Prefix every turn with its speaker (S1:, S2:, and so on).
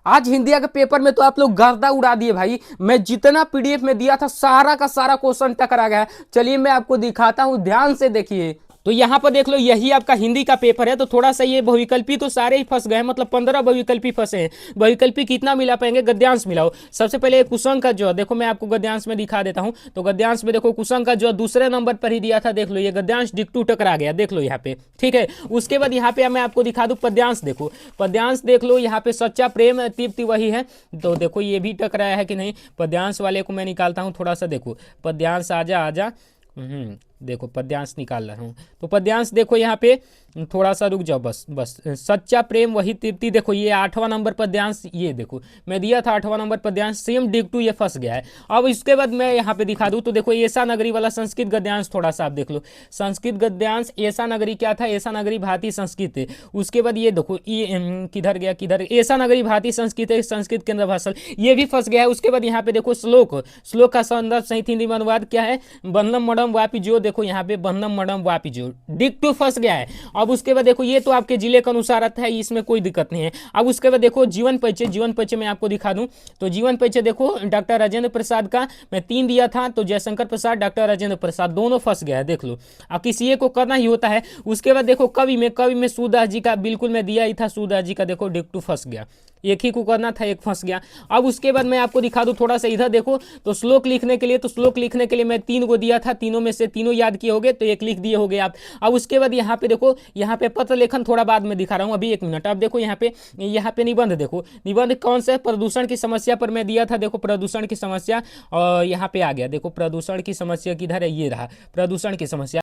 S1: आज हिंदी के पेपर में तो आप लोग गर्दा उड़ा दिए भाई। मैं जितना पीडीएफ में दिया था सारा का सारा क्वेश्चन टकरा गया है। चलिए मैं आपको दिखाता हूं, ध्यान से देखिए। तो यहाँ पर देख लो, यही आपका हिंदी का पेपर है। तो थोड़ा सा ये बहुविकल्पी तो सारे ही फंस गए हैं, मतलब 15 बहुविकल्पी फंसे हैं। बहुविकल्पी कितना मिला पाएंगे, गद्यांश मिलाओ। सबसे पहले कुसंग का जो देखो, मैं आपको गद्यांश में दिखा देता हूं। तो गद्यांश में देखो कुसंग का जो दूसरे नंबर पर ही दिया था, देख लो ये गद्यांश डिक्टू टकरा गया, देख लो यहाँ पे। ठीक है, उसके बाद यहाँ पे मैं आपको दिखा दूं पद्यांश। देखो पद्यांश देख लो, यहाँ पे सच्चा प्रेम तृप्ति वही है। तो देखो ये भी टकराया है कि नहीं। पद्यांश वाले को मैं निकालता हूँ थोड़ा सा, देखो पद्यांश आजा आजा। देखो पद्यांश निकाल रहा हूँ। तो पद्यांश देखो यहाँ पे, थोड़ा सा रुक जाओ, बस बस सच्चा प्रेम वही तृप्ति। देखो ये 8वां नंबर पद्यांश, ये देखो मैं दिया था 8वां नंबर पद्यांश, सेम डिक्टू ये फंस गया है। अब इसके बाद मैं यहाँ पे दिखा दूँ तो देखो ऐसा नगरी वाला संस्कृत गद्यांश, थोड़ा सा आप देख लो। संस्कृत गद्यांश ऐसा नगरी क्या था, ऐसा नगरी भारतीय संस्कृत। उसके बाद ये देखो ये किधर गया, किधर, ऐसा नगरी भारतीय संस्कृत है, संस्कृत केंद्र भाषा, ये भी फंस गया है। उसके बाद यहाँ पे देखो श्लोक, श्लोक का संदर्भ सहित हिंदी में अनुवाद क्या है, बंधम मडम वापी जो। देखो यहाँ पे बंधम मडम वापी जो, डिक्टू फंस गया है। अब उसके बाद देखो ये तो आपके जिले के अनुसार आता है, इसमें कोई दिक्कत नहीं है। अब उसके बाद देखो जीवन परिचय, जीवन परिचय मैं आपको दिखा दूं। तो जीवन परिचय देखो डॉक्टर राजेंद्र प्रसाद का मैं 3 दिया था, तो जयशंकर प्रसाद, डॉक्टर राजेंद्र प्रसाद दोनों फंस गया है, देख लो। अब किसी एक को करना ही होता है। उसके बाद देखो कवि में सूरदास जी का बिल्कुल मैं दिया ही था, सूरदास जी का देखो डिक्टू फंस गया, एक ही को करना था, एक फंस गया। अब उसके बाद मैं आपको दिखा दूं थोड़ा सा इधर देखो। तो श्लोक लिखने के लिए, तो श्लोक लिखने के लिए मैं 3 को दिया था, तीनों में से तीनों याद किए होगे, तो एक लिख दिए होगे आप। अब उसके बाद यहाँ पे देखो, यहाँ पे पत्र लेखन थोड़ा बाद में दिखा रहा हूँ, अभी 1 मिनट। अब देखो यहाँ पे निबंध देखो, निबंध कौन सा, प्रदूषण की समस्या पर मैं दिया था। देखो प्रदूषण की समस्या, और यहाँ पे आ गया, देखो प्रदूषण की समस्या किधर है, ये रहा प्रदूषण की समस्या।